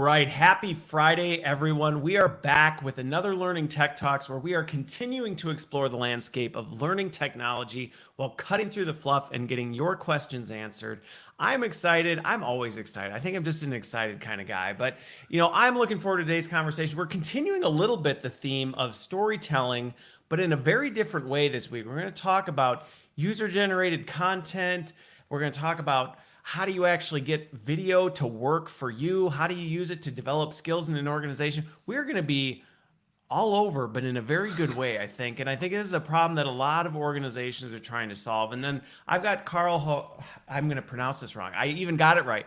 right. Happy Friday, everyone. We are back with another Learning Tech Talks where we are continuing to explore the landscape of learning technology while cutting through the fluff and getting your questions answered. I'm excited. I'm always excited. I think I'm just an excited kind of guy. But, I'm looking forward to today's conversation. We're continuing a little bit the theme of storytelling, but in a very different way this week. We're going to talk about user-generated content. We're going to talk about how do you actually get video to work for you? How do you use it to develop skills in an organization? We're going to be all over, but in a very good way, I think. And I think this is a problem that a lot of organizations are trying to solve. And then I've got Carl, I'm going to pronounce this wrong. I even got it right.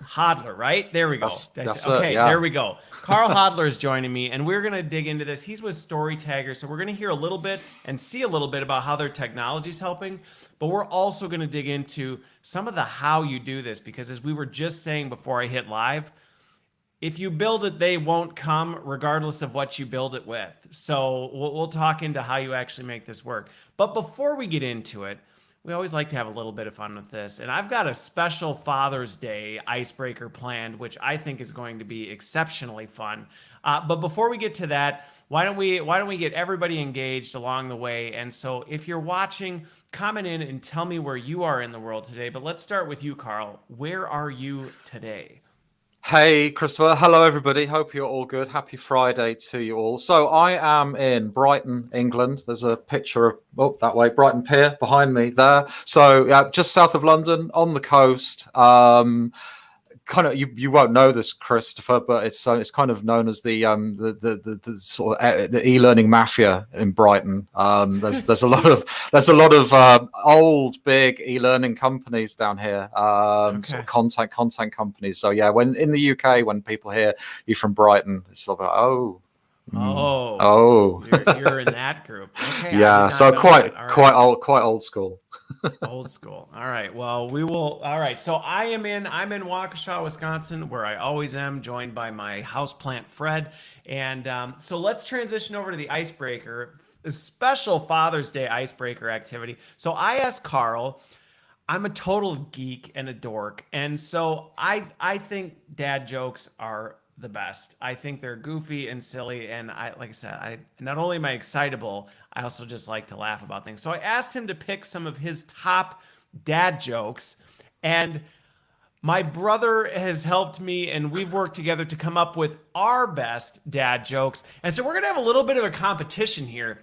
Hodler, right? There we go. That's okay, it, yeah. There we go. Carl Hodler is joining me, and we're going to dig into this. He's with StoryTagger, so we're going to hear a little bit and see a little bit about how their technology is helping. But we're also going to dig into some of the how you do this, because as we were just saying before I hit live, if you build it, they won't come regardless of what you build it with. So we'll talk into how you actually make this work. But before we get into it, we always like to have a little bit of fun with this. And I've got a special Father's Day icebreaker planned, which I think is going to be exceptionally fun. But before we get to that, why don't we get everybody engaged along the way? And so if you're watching, comment in and tell me where you are in the world today. But let's start with you, Carl. Where are you today? Hey, Christopher. Hello, everybody. Hope you're all good. Happy Friday to you all. So I am in Brighton, England. There's a picture of, that way, Brighton Pier behind me there. So just south of London on the coast. Kind of, you won't know this, Christopher, but it's kind of known as the sort of the e-learning mafia in Brighton. There's a lot of old big e-learning companies down here, sort of content companies. So yeah, when in the UK, when people hear you from Brighton, it's sort of like, you're in that group. Okay. Yeah, so quite old school. Old school. All right. Well, we will. All right. So I'm in Waukesha, Wisconsin, where I always am, joined by my houseplant Fred. And so let's transition over to the icebreaker, a special Father's Day icebreaker activity. So I asked Carl. I'm a total geek and a dork, and so I think dad jokes are the best. I think they're goofy and silly, and like I said, I not only am I excitable, I also just like to laugh about things. So I asked him to pick some of his top dad jokes, and my brother has helped me, and we've worked together to come up with our best dad jokes. And so we're gonna have a little bit of a competition here,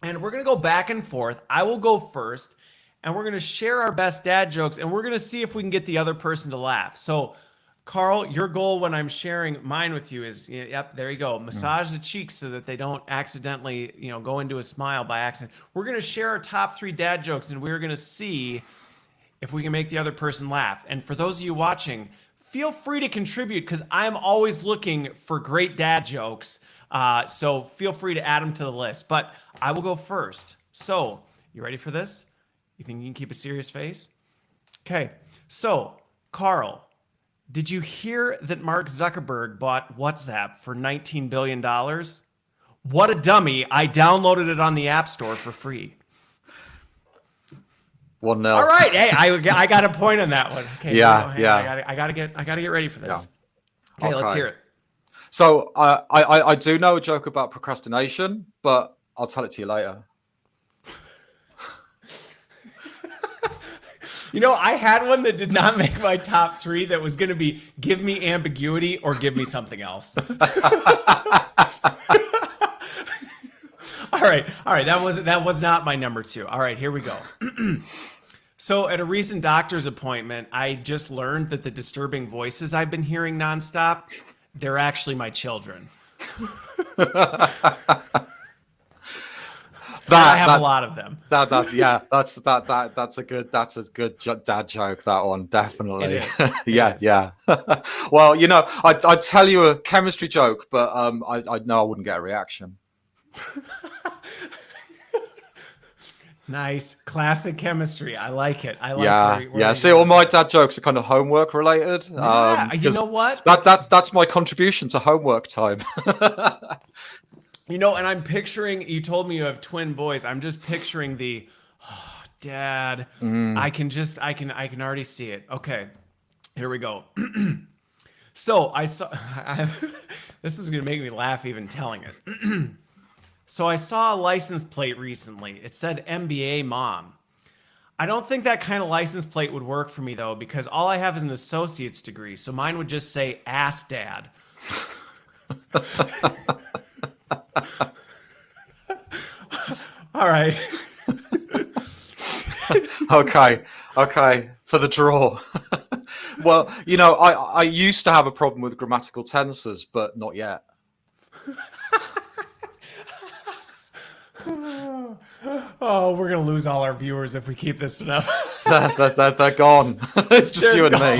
and we're gonna go back and forth. I will go first, and we're gonna share our best dad jokes, and we're gonna see if we can get the other person to laugh. So Carl, your goal when I'm sharing mine with you is, yep, there you go. Massage the cheeks so that they don't accidentally, go into a smile by accident. We're going to share our top 3 dad jokes, and we're going to see if we can make the other person laugh. And for those of you watching, feel free to contribute, because I'm always looking for great dad jokes. So feel free to add them to the list. But I will go first. So you ready for this? You think you can keep a serious face? Okay. So, Carl, did you hear that Mark Zuckerberg bought WhatsApp for $19 billion? What a dummy. I downloaded it on the App Store for free. 1-0. All right. Hey, I got a point on that one. Okay. Yeah. I gotta get ready for this. Yeah. Okay, let's hear it. So I do know a joke about procrastination, but I'll tell it to you later. I had one that did not make my top 3 that was going to be give me ambiguity or give me something else. All right. That was not my number 2. All right, here we go. So at a recent doctor's appointment, I just learned that the disturbing voices I've been hearing nonstop, they're actually my children. I have a lot of them. That's a good dad joke. That one, definitely. Yeah. Well, I'd tell you a chemistry joke, but I know I wouldn't get a reaction. Nice, classic chemistry. I like it. See, all my dad jokes are kind of homework related. Yeah, you know what? That's my contribution to homework time. And I'm picturing, you told me you have twin boys. I'm just picturing Dad. I can already see it. Okay, here we go. So I saw. This is gonna make me laugh even telling it. So I saw a license plate recently. It said MBA mom. I don't think that kind of license plate would work for me though, because all I have is an associate's degree. So mine would just say ass dad. All right. Okay, for the draw. Well, I used to have a problem with grammatical tenses, but not yet. Oh, we're gonna lose all our viewers if we keep this up. They're gone. It's just you and me.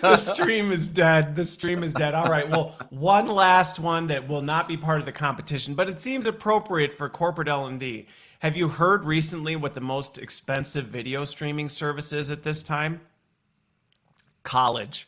The stream is dead. The stream is dead. All right. Well, one last one that will not be part of the competition, but it seems appropriate for corporate L&D. Have you heard recently what the most expensive video streaming service is at this time? College.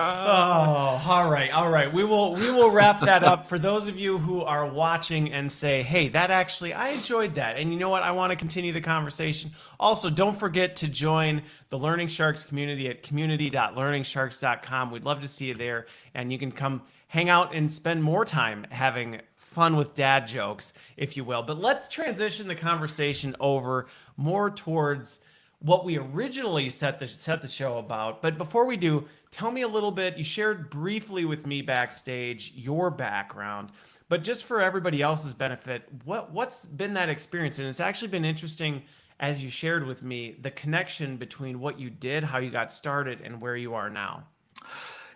Oh, all right. We will wrap that up. For those of you who are watching and say, "Hey, that actually I enjoyed that," and you know what, I want to continue the conversation. Also, don't forget to join the Learning Sharks community at community.learningsharks.com. We'd love to see you there, and you can come hang out and spend more time having fun with dad jokes, if you will. But let's transition the conversation over more towards what we originally set the show about. But before we do, tell me a little bit. You shared briefly with me backstage your background, but just for everybody else's benefit, what's been that experience? And it's actually been interesting, as you shared with me, the connection between what you did, how you got started, and where you are now.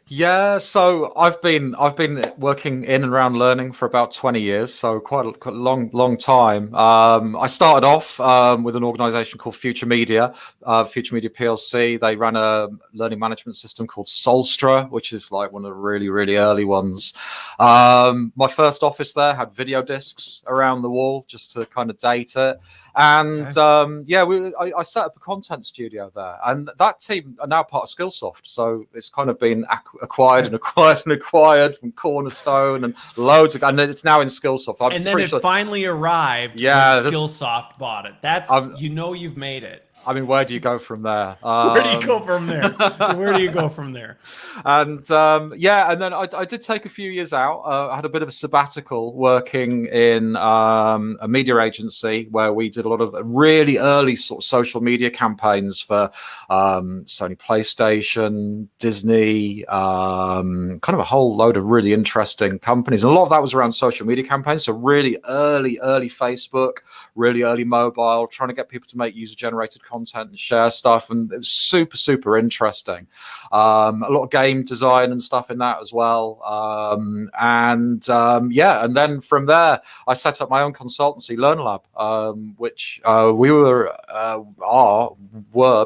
Yeah, so I've been working in and around learning for about 20 years, so quite a long time. I started off with an organization called Future Media PLC. They ran a learning management system called Solstra, which is like one of the really early ones. My first office there had video discs around the wall just to kind of date it. And I set up a content studio there, and that team are now part of Skillsoft. So it's kind of been acquired from Cornerstone and loads of, and it's now in Skillsoft. And then it finally arrived. Yeah, when Skillsoft bought it. That's you've made it. I mean, where do you go from there? Where do you go from there? Where do you go from there? And and then I did take a few years out. I had a bit of a sabbatical working in a media agency where we did a lot of really early sort of social media campaigns for Sony PlayStation, Disney, kind of a whole load of really interesting companies. And a lot of that was around social media campaigns. So really early Facebook, really early mobile, trying to get people to make user-generated content and share stuff, and it was super interesting. A lot of game design and stuff in that as well. And then from there I set up my own consultancy, LearnLab, which we were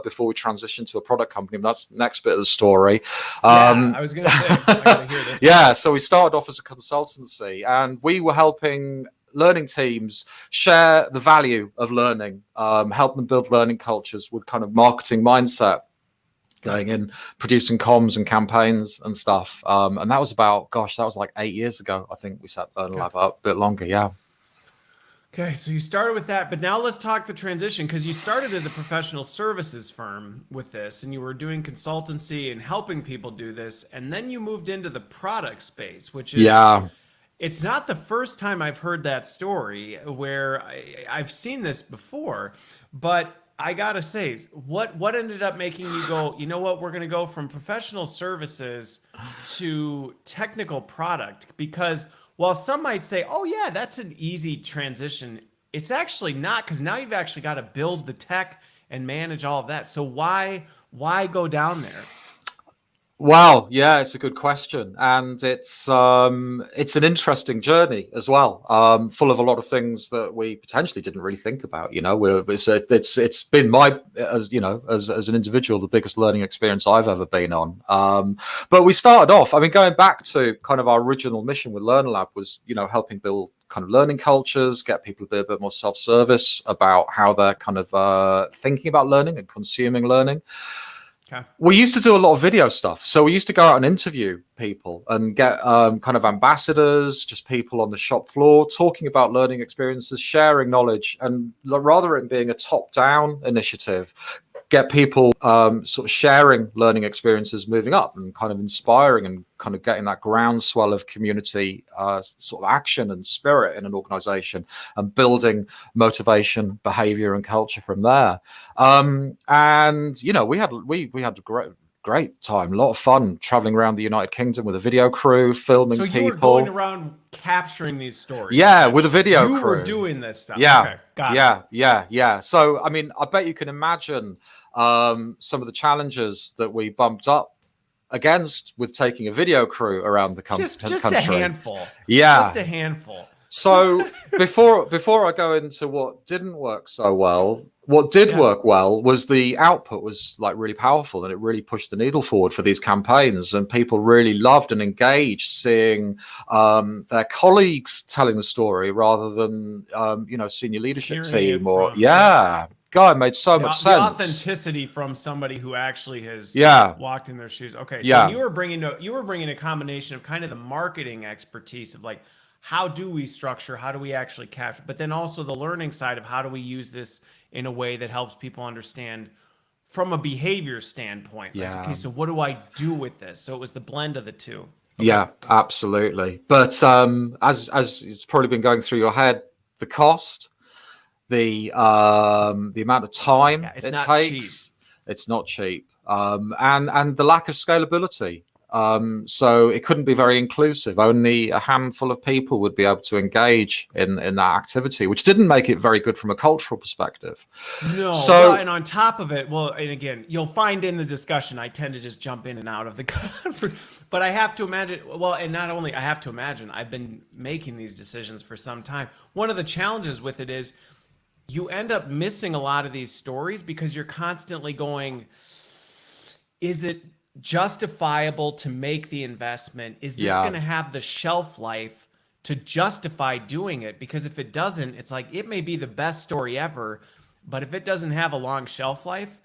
before we transitioned to a product company. That's the next bit of the story. I was gonna say, I gotta hear this. Yeah, so we started off as a consultancy, and we were helping learning teams share the value of learning, help them build learning cultures with kind of marketing mindset, going in, producing comms and campaigns and stuff. And that was that was like 8 years ago. I think we set LearnLab up a bit longer. Yeah. Okay, so you started with that, but now let's talk the transition, because you started as a professional services firm with this, and you were doing consultancy and helping people do this, and then you moved into the product space, which is it's not the first time I've heard that story, where I've seen this before, but I gotta say, what ended up making you go, you know what, we're gonna go from professional services to technical product? Because while some might say, oh yeah, that's an easy transition, it's actually not, because now you've actually got to build the tech and manage all of that. So why go down there? Wow, yeah, it's a good question, and it's an interesting journey as well, full of a lot of things that we potentially didn't really think about. It's been my, as an individual, the biggest learning experience I've ever been on. But we started off, I mean, going back to kind of our original mission with LearnLab was, helping build kind of learning cultures, get people to be a bit more self-service about how they're kind of thinking about learning and consuming learning. Okay. We used to do a lot of video stuff. So we used to go out and interview people and get kind of ambassadors, just people on the shop floor talking about learning experiences, sharing knowledge. And rather than being a top-down initiative, get people sort of sharing learning experiences, moving up and kind of inspiring and kind of getting that groundswell of community sort of action and spirit in an organization, and building motivation, behavior, and culture from there. And you know, we had a great time, a lot of fun traveling around the United Kingdom with a video crew, filming people. So you were going around capturing these stories? Yeah, with a video crew. You were doing this stuff. Yeah, okay, got it. Yeah. So, I mean, I bet you can imagine some of the challenges that we bumped up against with taking a video crew around the country. Just a handful. Yeah, just a handful. So before I go into what didn't work so well, what did work well was the output was like really powerful, and it really pushed the needle forward for these campaigns, and people really loved and engaged seeing their colleagues telling the story rather than senior leadership team or God, it made so much sense. The authenticity from somebody who actually has walked in their shoes. Okay, so you were bringing a combination of kind of the marketing expertise of like, how do we structure, how do we actually capture, but then also the learning side of how do we use this in a way that helps people understand from a behavior standpoint. Okay, so what do I do with this? So it was the blend of the two. Okay. Yeah, absolutely. But as it's probably been going through your head, the cost, the amount of time it takes, it's not cheap. And the lack of scalability. So it couldn't be very inclusive. Only a handful of people would be able to engage in that activity, which didn't make it very good from a cultural perspective. No. So, and on top of it, well, and again, you'll find in the discussion, I tend to just jump in and out of the conference, but I have to imagine, well, and not only I have to imagine, I've been making these decisions for some time. One of the challenges with it is you end up missing a lot of these stories because you're constantly going, is it justifiable to make the investment? Is this going to have the shelf life to justify doing it? Because if it doesn't, it's like, it may be the best story ever, but if it doesn't have a long shelf life,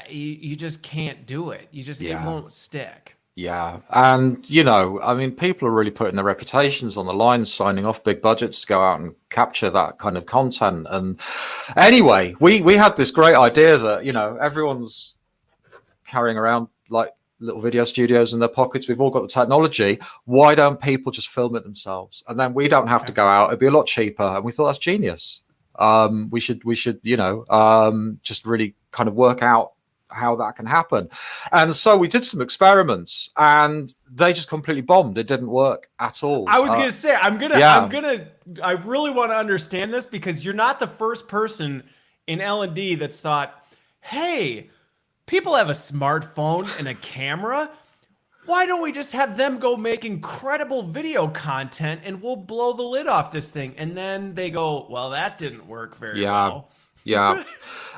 you just can't do it. It won't stick. Yeah. And, I mean, people are really putting their reputations on the line, signing off big budgets to go out and capture that kind of content. And anyway, we had this great idea that, everyone's carrying around like little video studios in their pockets. We've all got the technology. Why don't people just film it themselves? And then we don't have to go out. It'd be a lot cheaper. And we thought that's genius. We should, just really kind of work out how that can happen. And so we did some experiments and they just completely bombed. It didn't work at all. I was going to say, I really want to understand this because you're not the first person in L&D that's thought, hey, people have a smartphone and a camera. Why don't we just have them go make incredible video content and we'll blow the lid off this thing? And then they go, well, that didn't work very well. Yeah.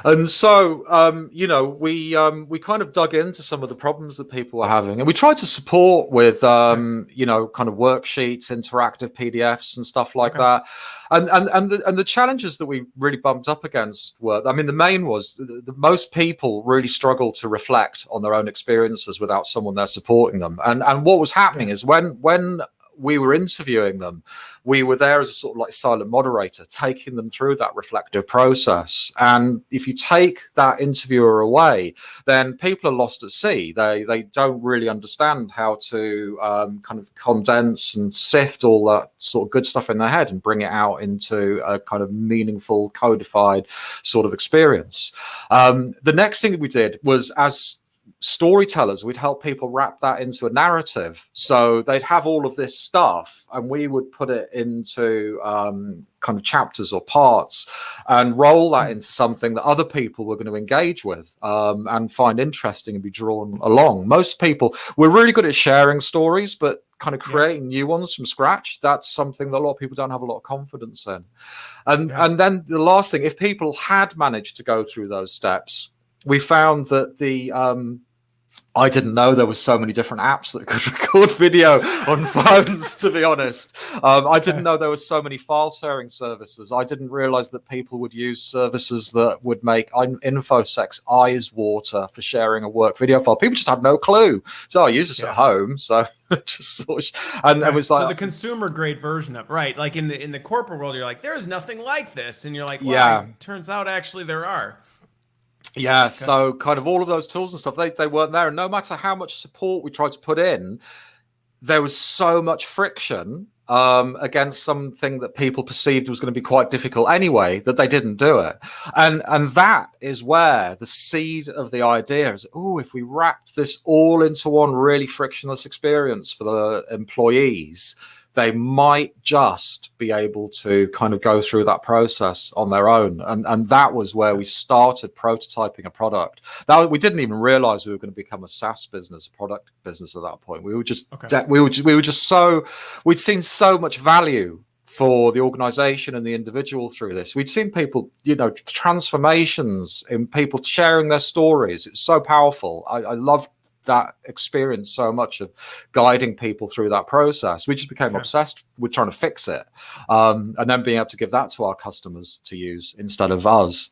And so, we kind of dug into some of the problems that people were having, and we tried to support with, kind of worksheets, interactive PDFs and stuff like that. And the challenges that we really bumped up against were, I mean, the main was that most people really struggle to reflect on their own experiences without someone there supporting them. And what was happening is when we were interviewing them, we were there as a sort of like silent moderator, taking them through that reflective process. And if you take that interviewer away, then people are lost at sea. They don't really understand how to kind of condense and sift all that sort of good stuff in their head and bring it out into a kind of meaningful, codified sort of experience. The next thing that we did was, as storytellers, we'd help people wrap that into a narrative. So they'd have all of this stuff and we would put it into kind of chapters or parts and roll that into something that other people were going to engage with and find interesting and be drawn along. Most people, we're really good at sharing stories, but kind of creating new ones from scratch, that's something that a lot of people don't have a lot of confidence in. And then the last thing, if people had managed to go through those steps, we found that I didn't know there was so many different apps that could record video on phones, to be honest. I didn't know there were so many file sharing services. I didn't realize that people would use services that would make InfoSec's eyes water for sharing a work video file. People just had no clue. So I use this at home. So just sort of, and it was like, so the consumer grade version of, right? Like in the corporate world, you're like, there's nothing like this. And you're like, well, it turns out actually there are. Yeah, Okay. so kind of all of those tools and stuff, they weren't there. And no matter how much support we tried to put in, there was so much friction against something that people perceived was going to be quite difficult anyway, that they didn't do it. And that is where the seed of the idea is, oh, if we wrapped this all into one really frictionless experience for the employees, they might just be able to kind of go through that process on their own. And that was where we started prototyping a product. That we didn't even realize we were going to become a SaaS business, a product business at that point. We were just we'd seen so much value for the organization and the individual through this. We'd seen people, transformations in people sharing their stories. It's so powerful. I loved that experience so much of guiding people through that process. We just became obsessed with trying to fix it, and then being able to give that to our customers to use instead of us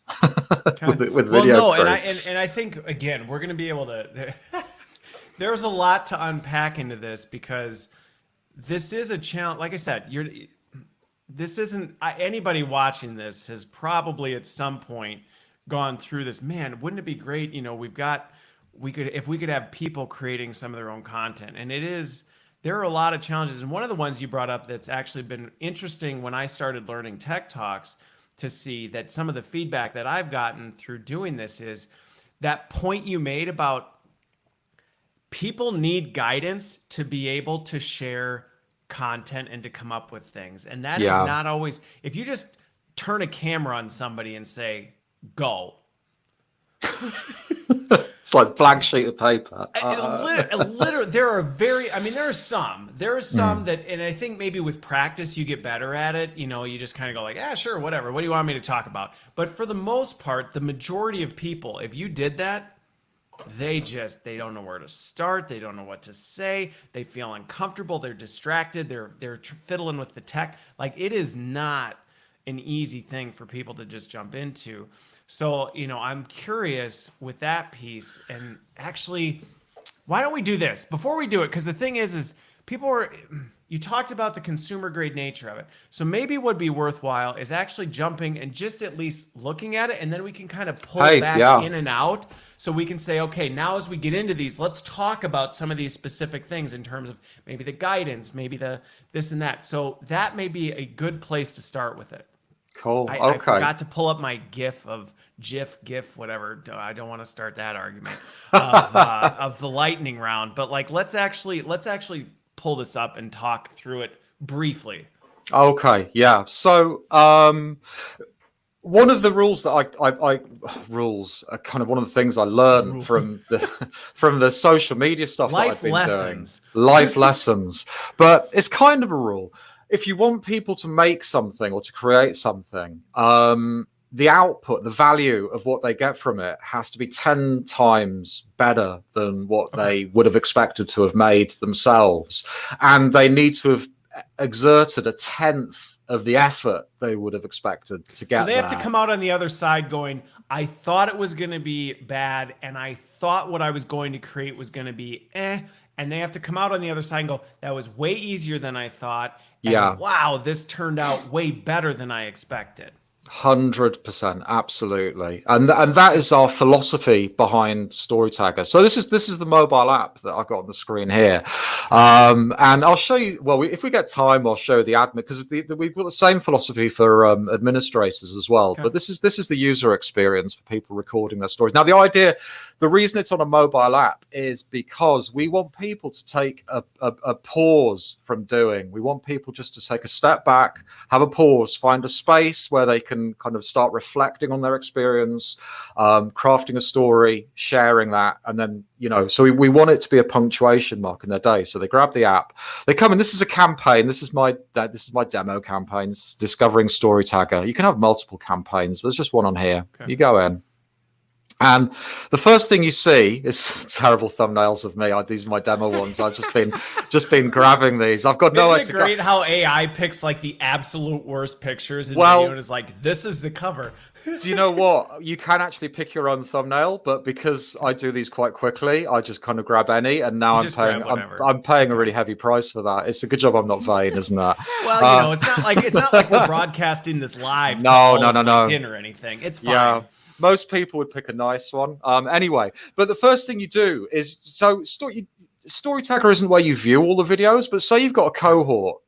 with video. And I think again we're going to be able to. There's a lot to unpack into this, because this is a challenge. Like I said, this isn't anybody watching this has probably at some point gone through this. Man, wouldn't it be great? If we could have people creating some of their own content. And there are a lot of challenges. And one of the ones you brought up that's actually been interesting when I started learning Tech Talks, to see that some of the feedback that I've gotten through doing this is that point you made about people need guidance to be able to share content and to come up with things. And that is not always, if you just turn a camera on somebody and say, go. It's like blank sheet of paper. Literally, there are some that, and I think maybe with practice you get better at it. You just kind of go like, sure, whatever. What do you want me to talk about? But for the most part, the majority of people, if you did that, they don't know where to start. They don't know what to say. They feel uncomfortable. They're distracted. They're fiddling with the tech. Like, it is not an easy thing for people to just jump into. So, I'm curious with that piece, and actually, why don't we do this before we do it? Because the thing is you talked about the consumer grade nature of it. So maybe what would be worthwhile is actually jumping and just at least looking at it, and then we can kind of pull back in and out. So we can say, okay, now as we get into these, let's talk about some of these specific things in terms of maybe the guidance, maybe the this and that. So that may be a good place to start with it. Cool. I forgot to pull up my GIF, whatever. I don't want to start that argument of the lightning round. But let's actually pull this up and talk through it briefly. Okay. Yeah. So one of the rules that rules are kind of one of the things I learned from the social media stuff that I've been doing. Life lessons. But it's kind of a rule. If you want people to make something or to create something, the output, the value of what they get from it has to be 10 times better than what they would have expected to have made themselves. And they need to have exerted a tenth of the effort they would have expected to get. So they have to come out on the other side going, I thought it was going to be bad, and I thought what I was going to create was going to be and they have to come out on the other side and go, that was way easier than I thought. And wow, this turned out way better than I expected. 100%, absolutely, and that is our philosophy behind StoryTagger. So this is the mobile app that I've got on the screen here, and I'll show you. Well, if we get time, I'll show the admin, because we've got the same philosophy for administrators as well. Okay. But this is the user experience for people recording their stories. Now, the reason it's on a mobile app is because we want people to take a pause from doing. We want people just to take a step back, have a pause, find a space where they can kind of start reflecting on their experience, crafting a story, sharing that, and then so we want it to be a punctuation mark in their day. So they grab the app, they come in. This is a campaign. This is my demo campaigns, discovering StoryTagger. You can have multiple campaigns, but there's just one on here. Okay. You go in. And the first thing you see is terrible thumbnails of me. These are my demo ones. I've just been grabbing these. I've got no idea. Isn't it great how AI picks the absolute worst pictures and video and is like, this is the cover? Do you know what? You can actually pick your own thumbnail, but because I do these quite quickly, I just kind of grab any. And now I'm paying a really heavy price for that. It's a good job I'm not vain, isn't it? Well, it's not like we're broadcasting this live. No. LinkedIn or anything. It's fine. Yeah. Most people would pick a nice one. Anyway, but the first thing you do is StoryTagger isn't where you view all the videos, but say you've got a cohort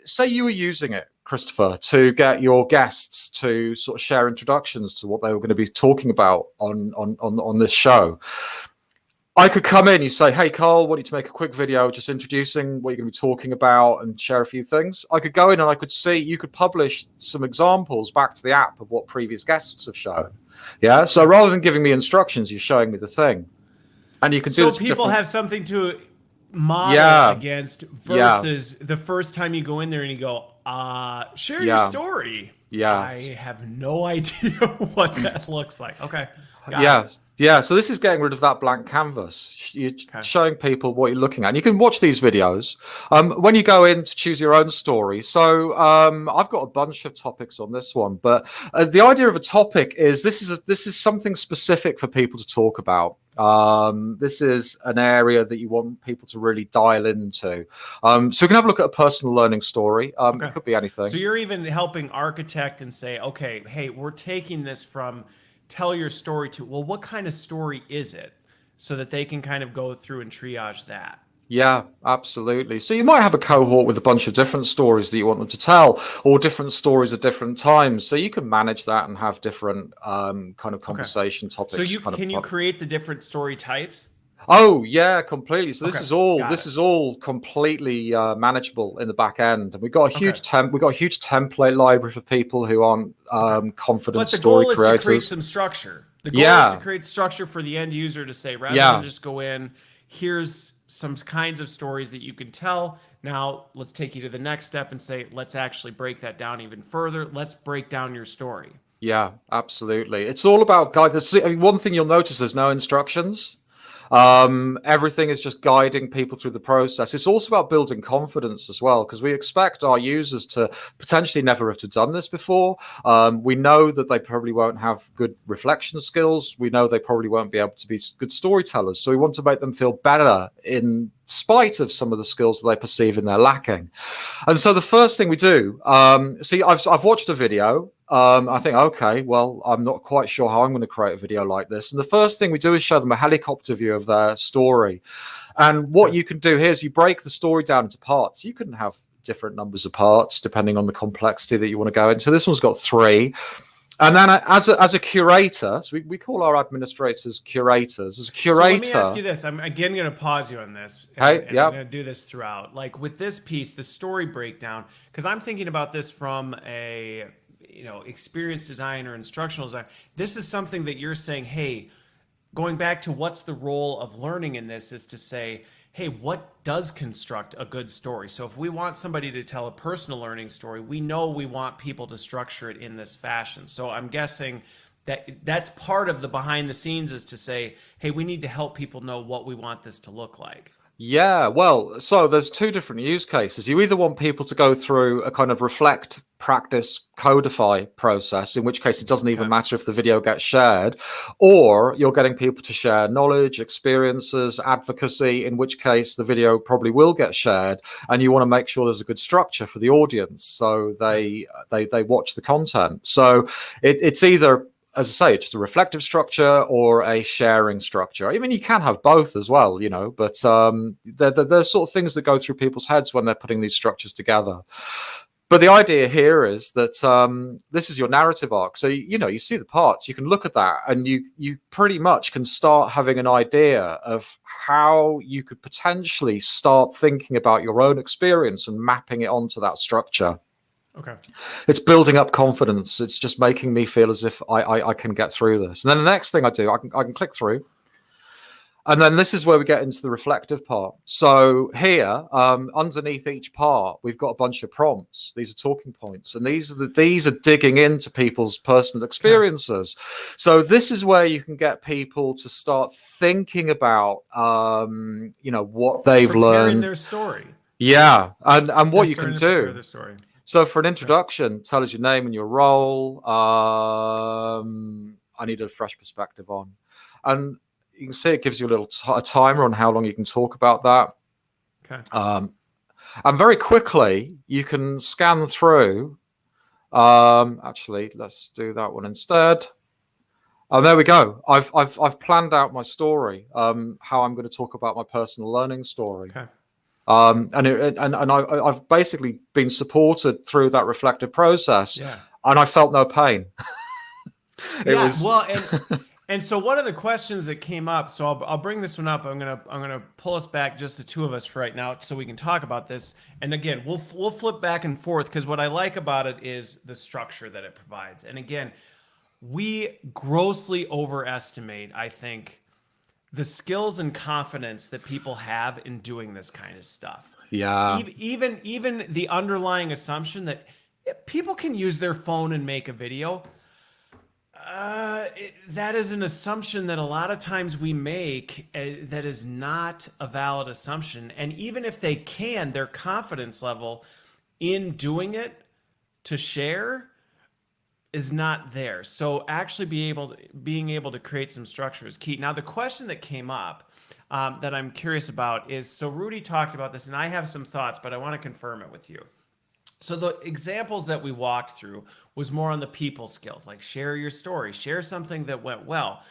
say you were using it, Christopher, to get your guests to sort of share introductions to what they were going to be talking about on this show. I could come in, you say, hey, Carl, I want you to make a quick video just introducing what you're going to be talking about and share a few things. I could go in and I could see, you could publish some examples back to the app of what previous guests have shown. Yeah. So rather than giving me instructions, you're showing me the thing. And you can do this. So people have something to model against versus the first time you go in there and you go, share your story. Yeah. I have no idea what that looks like. Okay. Yeah, so this is getting rid of that blank canvas. You're showing people what you're looking at. And you can watch these videos when you go in to choose your own story. So I've got a bunch of topics on this one, but the idea of a topic is this is something specific for people to talk about. This is an area that you want people to really dial into. So we can have a look at a personal learning story. It could be anything. So you're even helping architect and say, okay, hey, we're taking this from tell your story to, well, what kind of story is it? So that they can kind of go through and triage that. Yeah, absolutely. So you might have a cohort with a bunch of different stories that you want them to tell, or different stories at different times. So you can manage that and have different kind of conversation topics. So can you create the different story types? Oh yeah, completely. So this is all completely manageable in the back end, and we've got a huge template library for people who aren't confident story creators. But the goal is to create some structure. The goal is to create structure for the end user to say, rather than just go in, here's some kinds of stories that you can tell. Now let's take you to the next step and say, let's actually break that down even further. Let's break down your story. Yeah, absolutely. It's all about guidance. I mean, one thing you'll notice, there's no instructions. Everything is just guiding people through the process. It's also about building confidence as well, because we expect our users to potentially never have done this before. We know that they probably won't have good reflection skills. We know they probably won't be able to be good storytellers. So we want to make them feel better in spite of some of the skills that they perceive in they're lacking. And so the first thing we do, I've watched a video. I think, okay, well, I'm not quite sure how I'm going to create a video like this. And the first thing we do is show them a helicopter view of their story. And what you can do here is you break the story down into parts. You can have different numbers of parts depending on the complexity that you want to go into. This one's got 3. And then as a curator, so we call our administrators curators. As a curator... So let me ask you this. I'm again going to pause you on this. I'm going to do this throughout. Like with this piece, the story breakdown, because I'm thinking about this from a experienced designer, instructional design. This is something that you're saying, hey, going back to what's the role of learning in this is to say, hey, what does construct a good story? So if we want somebody to tell a personal learning story, we know we want people to structure it in this fashion. So I'm guessing that that's part of the behind the scenes is to say, hey, we need to help people know what we want this to look like. Yeah, well, so there's 2 different use cases. You either want people to go through a kind of reflect, practice, codify process, in which case it doesn't even matter if the video gets shared, or you're getting people to share knowledge, experiences, advocacy, in which case the video probably will get shared, and you want to make sure there's a good structure for the audience so they watch the content. So it's either, as I say, just a reflective structure or a sharing structure. I mean, you can have both as well, but they're sort of things that go through people's heads when they're putting these structures together. But the idea here is that this is your narrative arc. So, you see the parts, you can look at that, and you pretty much can start having an idea of how you could potentially start thinking about your own experience and mapping it onto that structure. Okay. It's building up confidence. It's just making me feel as if I can get through this. And then the next thing I do, I can click through. And then this is where we get into the reflective part. So here, underneath each part, we've got a bunch of prompts. These are talking points. And these are digging into people's personal experiences. Okay. So this is where you can get people to start thinking about, what they've learned. Their story. Yeah. And what you can do. Their story. So for an introduction, tell us your name and your role. I need a fresh perspective on. And you can see it gives you a little a timer on how long you can talk about that. Okay. And very quickly, you can scan through Actually, let's do that one instead. Oh, there we go. I've planned out my story. How I'm going to talk about my personal learning story. Okay. I've basically been supported through that reflective process, Yeah. and I felt no pain. Yeah. Well, and so one of the questions that came up, so I'll bring this one up. I'm gonna pull us back, just the two of us for right now, so we can talk about this. And again, we'll flip back and forth, because what I like about it is the structure that it provides. And again, we grossly overestimate, I think, the skills and confidence that people have in doing this kind of stuff. Yeah. Even the underlying assumption that people can use their phone and make a video. That is an assumption that a lot of times we make, that is not a valid assumption. And even if they can, their confidence level in doing it to share is not there. So actually being able to create some structure is key. Now, the question that came up that I'm curious about is, so Rudy talked about this, and I have some thoughts, but I want to confirm it with you. So the examples that we walked through was more on the people skills, like share your story, share something that went well.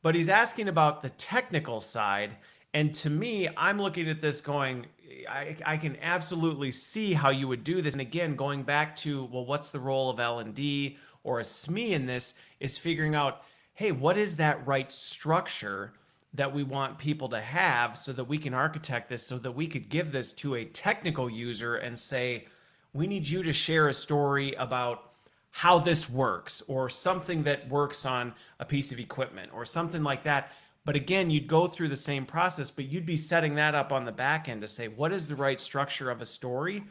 But he's asking about the technical side. And to me, I'm looking at this going, I can absolutely see how you would do this. And again, going back to, well, what's the role of L&D or a SME in this, is figuring out, hey, what is that right structure that we want people to have, so that we can architect this, so that we could give this to a technical user and say, we need you to share a story about how this works, or something that works on a piece of equipment, or something like that. But again, you'd go through the same process, but you'd be setting that up on the back end to say, what is the right structure of a story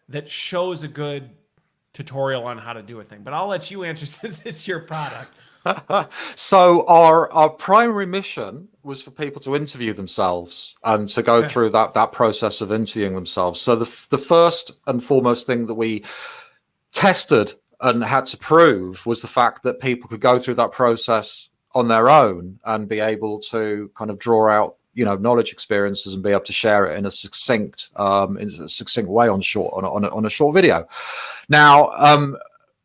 that shows a good tutorial on how to do a thing? But I'll let you answer, since it's your product. So our primary mission was for people to interview themselves and to go through that process of interviewing themselves. So the first and foremost thing that we tested and had to prove was the fact that people could go through that process on their own and be able to kind of draw out, knowledge, experiences, and be able to share it in a succinct way on a short video. Now,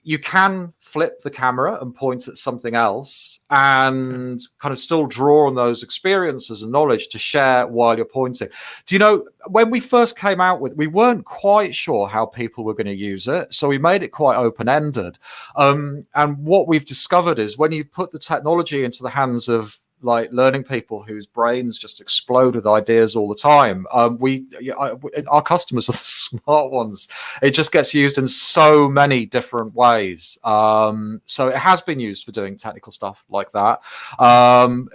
you can flip the camera and point at something else and kind of still draw on those experiences and knowledge to share while you're pointing. Do you know, when we first came out we weren't quite sure how people were going to use it. So we made it quite open-ended. And what we've discovered is, when you put the technology into the hands of like learning people whose brains just explode with ideas all the time, our customers are the smart ones. It just gets used in so many different ways. So it has been used for doing technical stuff like that,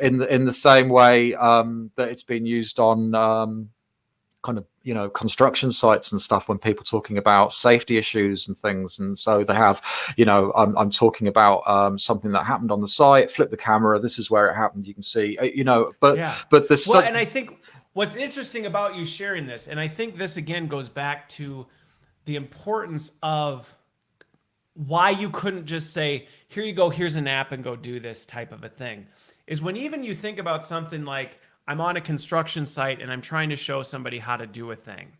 in the same way that it's been used on kind of construction sites and stuff, when people talking about safety issues and things. And so they have, I'm talking about something that happened on the site, flip the camera, this is where it happened, you can see, but this. Well, and I think what's interesting about you sharing this, and I think this again goes back to the importance of why you couldn't just say, here you go, here's an app and go do this type of a thing, is when even you think about something like, I'm on a construction site and I'm trying to show somebody how to do a thing.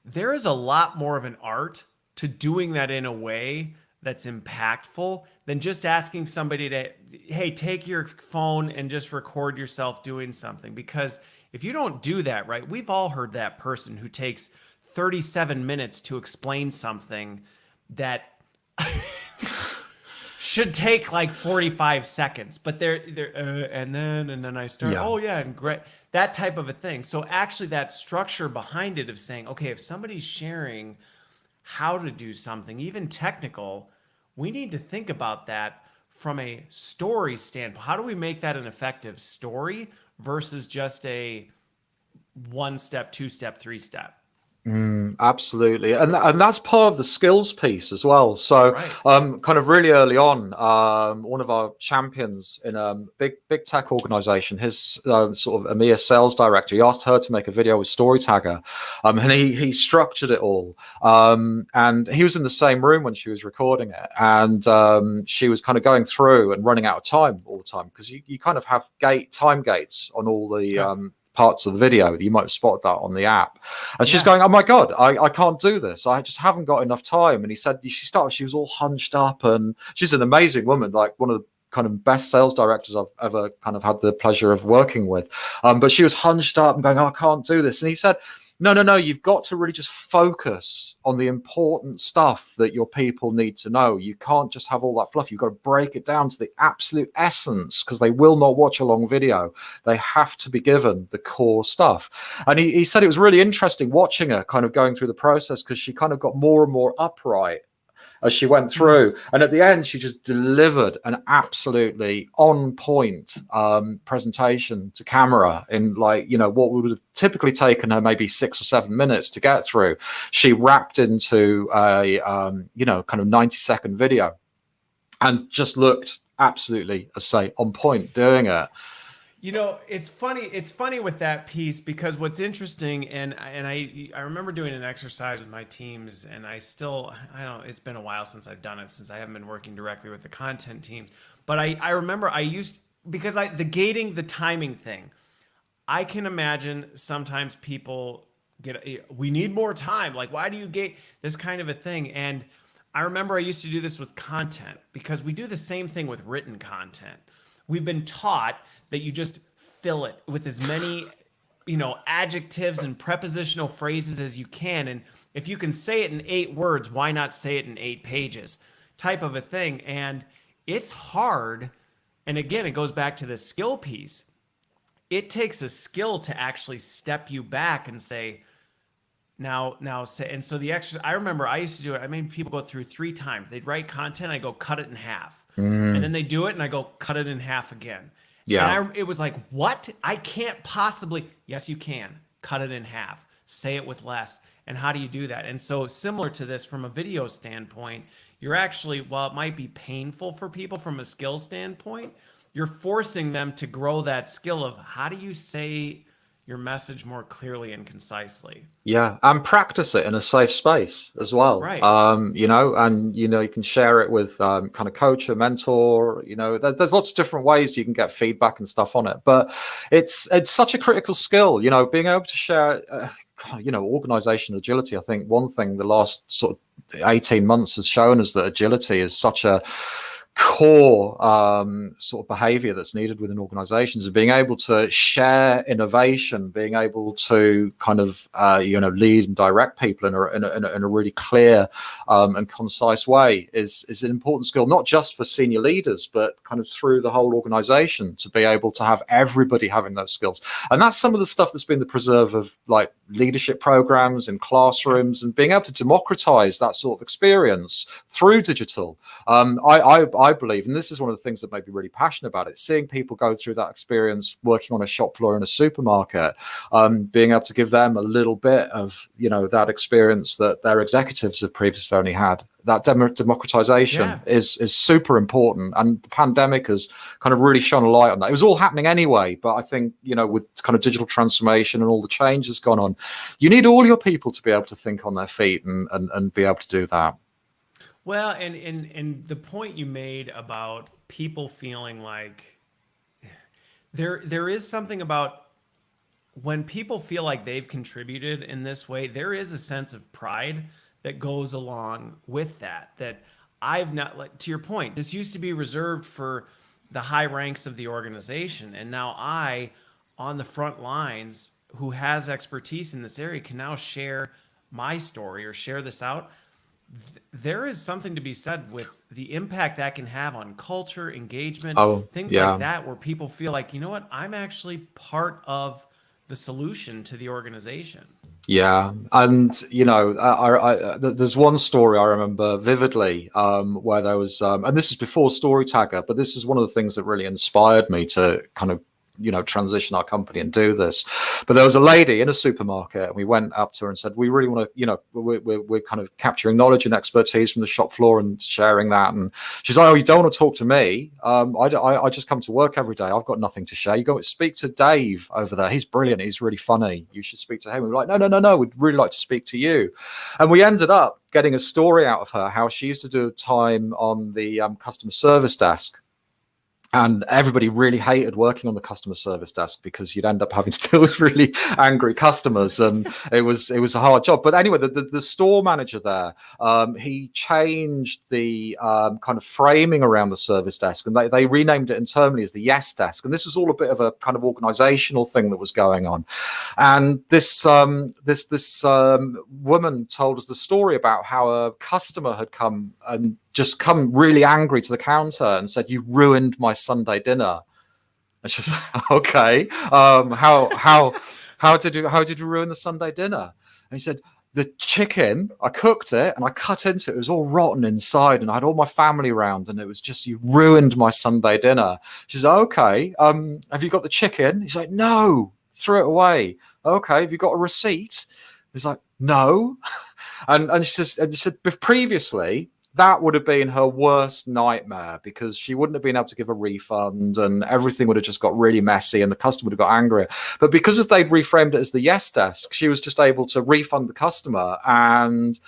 There is a lot more of an art to doing that in a way that's impactful than just asking somebody to, hey, take your phone and just record yourself doing something. Because if you don't do that right, we've all heard that person who takes 37 minutes to explain something that should take like 45 seconds, but and then I start, and great, that type of a thing. So actually that structure behind it of saying, okay, if somebody's sharing how to do something, even technical, we need to think about that from a story standpoint. How do we make that an effective story versus just a 1-step, 2-step, 3-step? Absolutely, and that's part of the skills piece as well. So kind of really early on, one of our champions in a big tech organization, his sort of EMEA sales director, he asked her to make a video with StoryTagger, and he structured it all, and he was in the same room when she was recording it, and she was kind of going through and running out of time all the time, because you kind of have time gates on all the parts of the video. You might have spotted that on the app. And she's Yeah. going, oh my God, I can't do this. I just haven't got enough time. And he said she was all hunched up, and she's an amazing woman, like one of the kind of best sales directors I've ever kind of had the pleasure of working with. But she was hunched up and going, oh, I can't do this. And he said, no, you've got to really just focus on the important stuff that your people need to know. You can't just have all that fluff. You've got to break it down to the absolute essence, because they will not watch a long video. They have to be given the core stuff. And he said it was really interesting watching her kind of going through the process, because she kind of got more and more upright as she went through. And at the end, she just delivered an absolutely on point presentation to camera in, like, you know, what would have typically taken her maybe 6 or 7 minutes to get through. She wrapped into a, you know, kind of 90-second video, and just looked absolutely, as I say, on point doing it. You know, it's funny with that piece, because what's interesting, and I remember doing an exercise with my teams, and I don't, it's been a while since I've done it, since I haven't been working directly with the content team. But I remember because the gating, the timing thing, I can imagine sometimes people we need more time. Like, why do you gate this kind of a thing? And I remember I used to do this with content, because we do the same thing with written content. We've been taught that you just fill it with as many, you know, adjectives and prepositional phrases as you can. And if you can say it in 8 words, why not say it in 8 pages type of a thing? And it's hard. And again, it goes back to the skill piece. It takes a skill to actually step you back and say, now say. And so the exercise, I remember I used to do it. I made people go through 3 times. They'd write content. I go, cut it in half. And then they do it, and I go, cut it in half again. Yeah. And it was like, what? I can't possibly. Yes, you can. Cut it in half. Say it with less. And how do you do that? And so similar to this, from a video standpoint, you're actually, while it might be painful for people from a skill standpoint, you're forcing them to grow that skill of how do you say your message more clearly and concisely. Yeah, and practice it in a safe space as well. Right. You know, and you know, you can share it with kind of coach or mentor. You know, there's lots of different ways you can get feedback and stuff on it. But it's such a critical skill. You know, being able to share. You know, organizational agility. I think one thing the last sort of 18 months has shown us that agility is such a core sort of behavior that's needed within organizations, and being able to share innovation, being able to kind of you know, lead and direct people in a really clear and concise way is an important skill, not just for senior leaders, but kind of through the whole organization, to be able to have everybody having those skills. And that's some of the stuff that's been the preserve of, like, leadership programs in classrooms, and being able to democratize that sort of experience through digital. I believe, and this is one of the things that made me really passionate about it, seeing people go through that experience working on a shop floor in a supermarket, being able to give them a little bit of, you know, that experience that their executives have previously only had. That democratization is super important, and the pandemic has kind of really shone a light on that. It was all happening anyway, but I think, you know, with kind of digital transformation and all the change that's gone on, you need all your people to be able to think on their feet and be able to do that. Well, and the point you made about people feeling like there is something about when people feel like they've contributed in this way, there is a sense of pride that goes along with that. That I've not, like, to your point, this used to be reserved for the high ranks of the organization, and now I, on the front lines, who has expertise in this area, can now share my story or share this out. There is something to be said with the impact that can have on culture, engagement, things like that, where people feel like, you know what, I'm actually part of the solution to the organization. Yeah, and you know, there's one story I remember vividly where there was, and this is before StoryTagger, but this is one of the things that really inspired me to kind of, you know, transition our company and do this. But there was a lady in a supermarket, and we went up to her and said, we really want to, you know, we're kind of capturing knowledge and expertise from the shop floor and sharing that. And she's like, oh, you don't want to talk to me? I just come to work every day. I've got nothing to share. You go speak to Dave over there. He's brilliant. He's really funny. You should speak to him. We were like, no. We'd really like to speak to you. And we ended up getting a story out of her, how she used to do time on the customer service desk. And everybody really hated working on the customer service desk because you'd end up having to deal with really angry customers, and it was a hard job. But anyway, the store manager there, he changed the kind of framing around the service desk, and they renamed it internally as the Yes Desk. And this was all a bit of a kind of organizational thing that was going on. And this woman told us the story about how a customer had come and just come really angry to the counter and said, "You ruined my Sunday dinner." And she's like, "Okay, how did you ruin the Sunday dinner?" And he said, "The chicken, I cooked it and I cut into it. It was all rotten inside, and I had all my family around, and it was just, you ruined my Sunday dinner." She's like, "Okay, have you got the chicken?" He's like, "No, threw it away." "Okay, have you got a receipt?" He's like, "No." And she said previously, that would have been her worst nightmare, because she wouldn't have been able to give a refund, and everything would have just got really messy, and the customer would have got angrier. But because if they'd reframed it as the Yes Desk, she was just able to refund the customer, and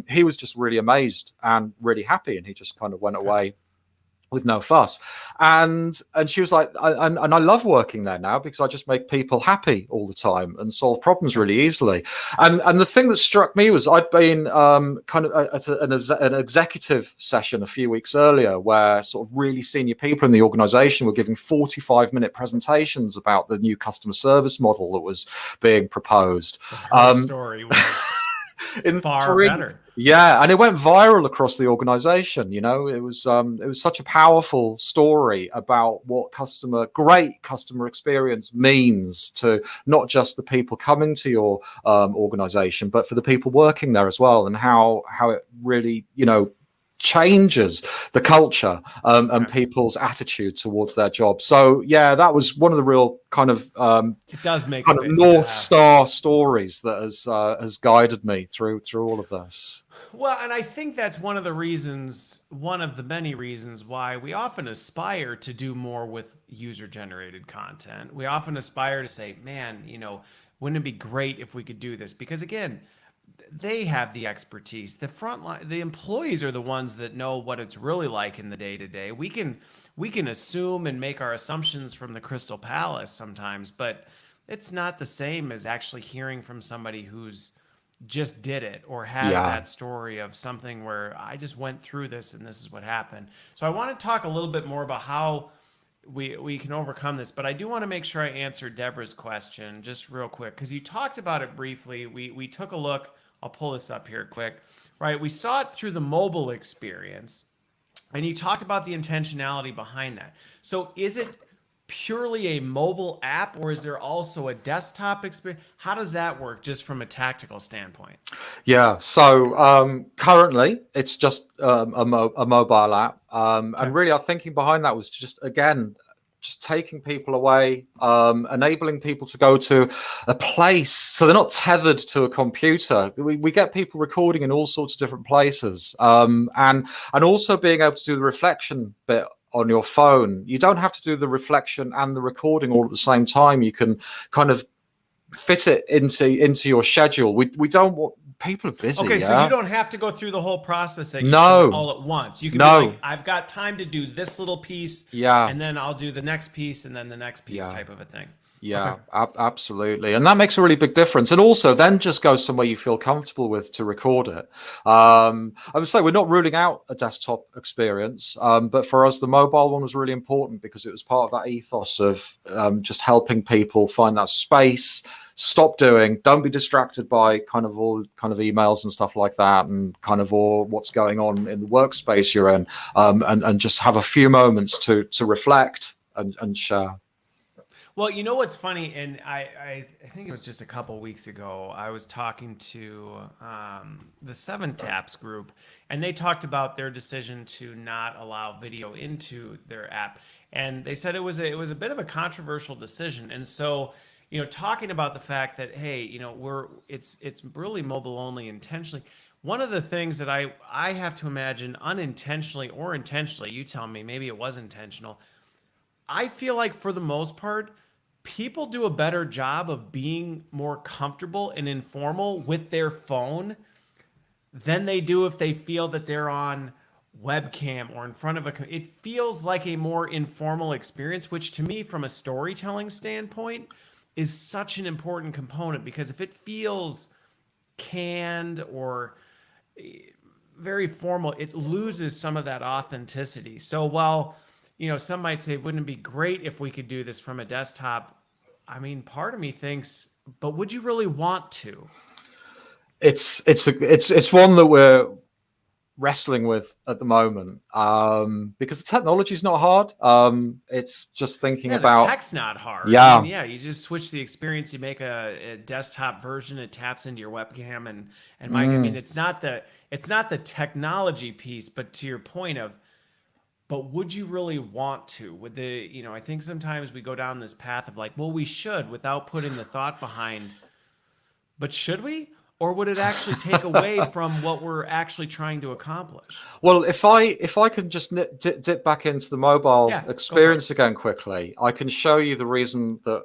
he was just really amazed and really happy, and he just kind of went away with no fuss. And she was like, and I love working there now because I just make people happy all the time and solve problems really easily. And the thing that struck me was I'd been kind of at an executive session a few weeks earlier, where sort of really senior people in the organization were giving 45-minute presentations about the new customer service model that was being proposed. Her story was in far better. Yeah, and it went viral across the organization. You know, it was such a powerful story about what great customer experience means to not just the people coming to your organization, but for the people working there as well, and how it really, you know, changes the culture and people's attitude towards their job. So yeah, that was one of the real kind of it does make kind of North Star stories that has guided me through all of this. Well, and I think that's one of the many reasons why we often aspire to do more with user-generated content. We often aspire to say, man, you know, wouldn't it be great if we could do this? Because again, they have the expertise. The frontline, the employees are the ones that know what it's really like in the day-to-day. We can assume and make our assumptions from the Crystal Palace sometimes, but it's not the same as actually hearing from somebody who's just did it or has that story of something where I just went through this and this is what happened. So I want to talk a little bit more about how we can overcome this, but I do want to make sure I answer Deborah's question just real quick, because you talked about it briefly. We took a look. I'll pull this up here quick. Right, we saw it through the mobile experience, and you talked about the intentionality behind that. So is it purely a mobile app, or is there also a desktop experience? How does that work just from a tactical standpoint? Yeah, so currently it's just a mobile app. And really our thinking behind that was just, again, just taking people away, enabling people to go to a place so they're not tethered to a computer. We get people recording in all sorts of different places, and also being able to do the reflection bit on your phone. You don't have to do the reflection and the recording all at the same time. You can kind of fit it into your schedule. We don't want, people are busy. Okay, so you don't have to go through the whole process all at once. You can be like, I've got time to do this little piece, and then I'll do the next piece, and then the next piece, type of a thing. Yeah, okay. Absolutely. And that makes a really big difference. And also then just go somewhere you feel comfortable with to record it. I would say we're not ruling out a desktop experience, but for us, the mobile one was really important because it was part of that ethos of just helping people find that space, don't be distracted by kind of all kind of emails and stuff like that, and kind of all what's going on in the workspace you're in, and just have a few moments to reflect and share. Well, you know what's funny, and I think it was just a couple weeks ago, I was talking to the 7 Taps group, and they talked about their decision to not allow video into their app, and they said it was a bit of a controversial decision. And so, you know, talking about the fact that, hey, you know, it's really mobile only intentionally. One of the things that I have to imagine, unintentionally or intentionally, you tell me, maybe it was intentional, I feel like for the most part, people do a better job of being more comfortable and informal with their phone than they do if they feel that they're on webcam or in front of it feels like a more informal experience, which to me, from a storytelling standpoint, is such an important component, because if it feels canned or very formal, it loses some of that authenticity. So while, some might say, wouldn't it be great if we could do this from a desktop? I mean, part of me thinks, but would you really want to? It's one that we're wrestling with at the moment, because the technology is not hard. It's just thinking Yeah, the about, tech's not hard. I mean, yeah. yeah, you just switch the experience. You make a desktop version. It taps into your webcam and mic. I mean, Mm. it's not the technology piece, but to your point of, but would you really want to? Would I think sometimes we go down this path of like, well, we should, without putting the thought behind. But should we? Or would it actually take away from what we're actually trying to accomplish? Well, if I can just dip back into the mobile Yeah, go for it. experience again quickly, I can show you the reason that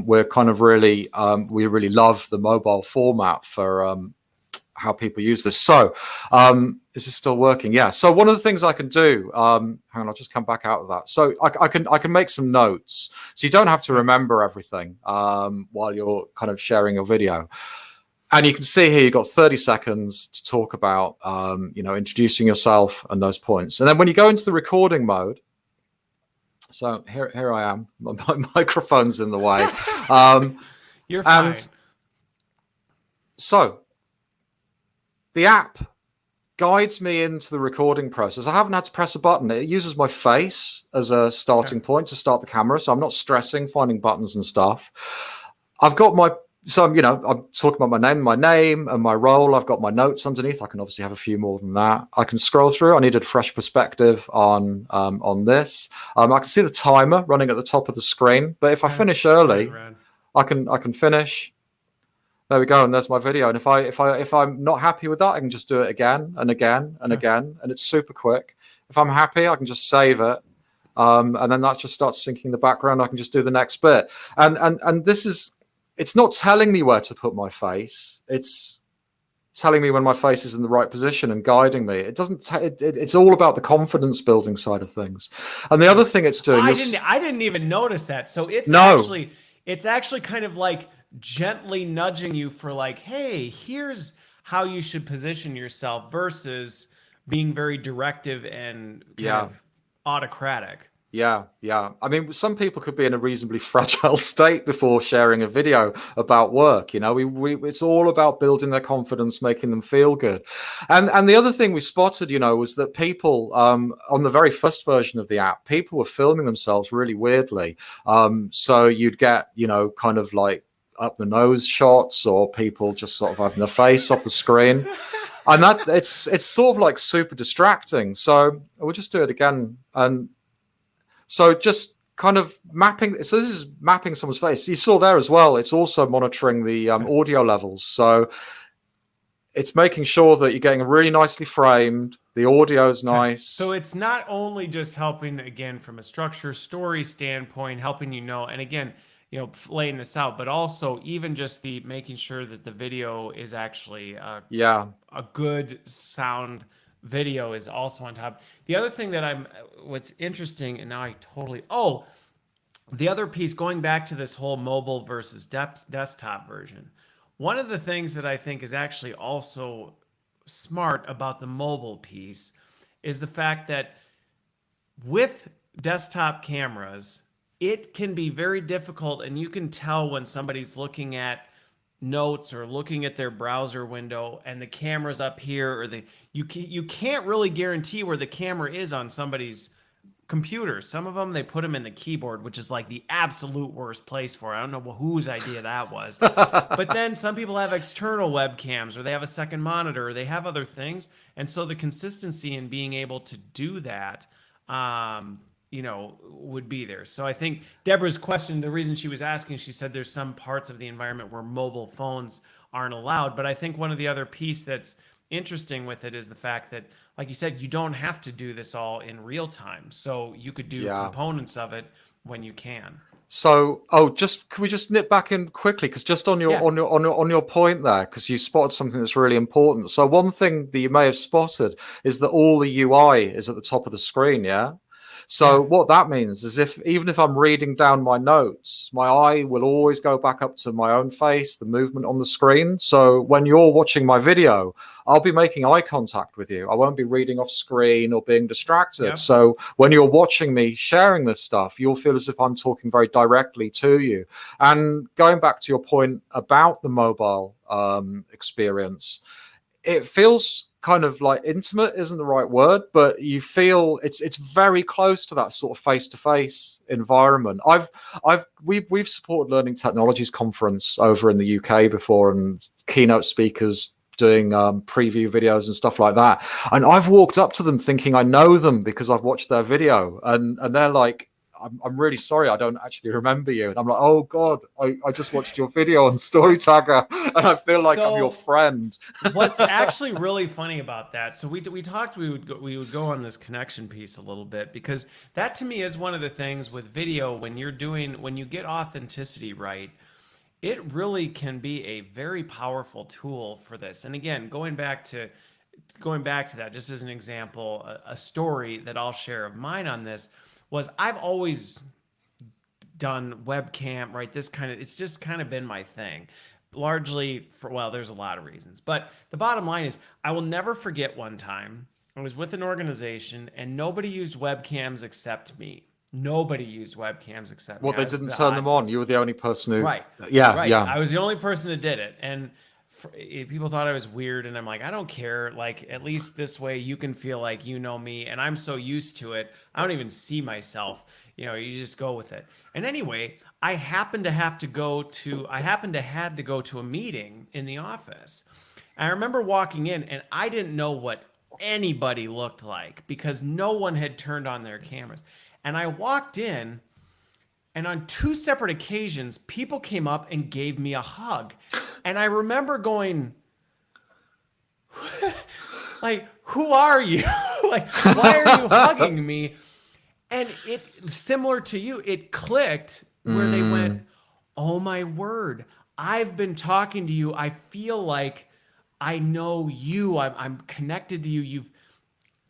we're kind of really we really love the mobile format for how people use this. So, is this still working? Yeah. So one of the things I can do, hang on, I'll just come back out of that. So I can make some notes, so you don't have to remember everything while you're kind of sharing your video. And you can see here you've got 30 seconds to talk about, introducing yourself and those points. And then when you go into the recording mode, so here I am, my microphone's in the way. You're fine. And so the app guides me into the recording process. I haven't had to press a button. It uses my face as a starting point to start the camera, so I'm not stressing finding buttons and stuff. I've got I'm talking about my name and my role. I've got my notes underneath. I can obviously have a few more than that. I can scroll through. I needed fresh perspective on this. I can see the timer running at the top of the screen. But if I finish early, I can finish. There we go, and there's my video. And if I'm not happy with that, I can just do it again and again and again, and it's super quick. If I'm happy, I can just save it, and then that just starts syncing in the background. I can just do the next bit, and this is. It's not telling me where to put my face. It's telling me when my face is in the right position and guiding me. It doesn't. It's all about the confidence building side of things. And the other thing it's doing I didn't even notice that. So it's actually kind of like gently nudging you for like, hey, here's how you should position yourself, versus being very directive and kind of autocratic. Yeah. I mean, some people could be in a reasonably fragile state before sharing a video about work. It's all about building their confidence, making them feel good. And the other thing we spotted, was that people on the very first version of the app, people were filming themselves really weirdly. So you'd get, kind of like up the nose shots, or people just sort of having their face off the screen. And that it's sort of like super distracting. So we'll just do it again. And so just kind of mapping. So this is mapping someone's face. You saw there as well. It's also monitoring the audio levels. So it's making sure that you're getting really nicely framed. The audio is nice. So it's not only just helping, again, from a structure story standpoint, helping and again, laying this out, but also even just the making sure that the video is actually a good sound video is also on top. The other thing that what's interesting, and now the other piece, going back to this whole mobile versus desktop version, one of the things that I think is actually also smart about the mobile piece is the fact that with desktop cameras, it can be very difficult, and you can tell when somebody's looking at notes or looking at their browser window and the camera's up here, or you can't really guarantee where the camera is on somebody's computer. Some of them, they put them in the keyboard, which is like the absolute worst place for it. I don't know whose idea that was. But then some people have external webcams, or they have a second monitor, or they have other things. And so the consistency in being able to do that would be there. So I think Deborah's question, the reason she was asking, she said there's some parts of the environment where mobile phones aren't allowed. But I think one of the other piece that's interesting with it is the fact that, like you said, you don't have to do this all in real time. So you could do components of it when you can. So, just can we just nip back in quickly? Because just on your Yeah. on your point there, because you spotted something that's really important. So one thing that you may have spotted is that all the UI is at the top of the screen. Yeah. So Yeah. what that means is even if I'm reading down my notes, my eye will always go back up to my own face, the movement on the screen. So when you're watching my video, I'll be making eye contact with you. I won't be reading off screen or being distracted. Yep. So when you're watching me sharing this stuff, you'll feel as if I'm talking very directly to you. And going back to your point about the mobile experience, it feels kind of like intimate isn't the right word, but you feel it's very close to that sort of face-to-face environment. We've supported Learning Technologies Conference over in the UK before, and keynote speakers doing preview videos and stuff like that. And I've walked up to them thinking I know them because I've watched their video, and they're like, I'm really sorry, I don't actually remember you. And I'm like, oh God, I just watched your video on StoryTagger and I feel like I'm your friend. What's actually really funny about that, so we talked, we would go on this connection piece a little bit, because that to me is one of the things with video, when you get authenticity right, it really can be a very powerful tool for this. And again, going back to that, just as an example, a story that I'll share of mine on this was, I've always done webcam, right? It's just kind of been my thing, largely for, well, there's a lot of reasons, but the bottom line is, I will never forget one time I was with an organization and nobody used webcams except me. Nobody used webcams except me. Well, they didn't turn them on. You were the only person who... Right. Yeah, right. yeah. I was the only person that did it. And people thought I was weird, and I'm like, I don't care. Like, at least this way you can feel like you know me, and I'm so used to it, I don't even see myself. You just go with it. And anyway, I happened to had to go to a meeting in the office. And I remember walking in, and I didn't know what anybody looked like because no one had turned on their cameras. And I walked in, and on 2 separate occasions, people came up and gave me a hug. And I remember going, like, who are you? Like, why are you hugging me? And it, similar to you, it clicked where they went, oh my word, I've been talking to you. I feel like I know you. I'm connected to you.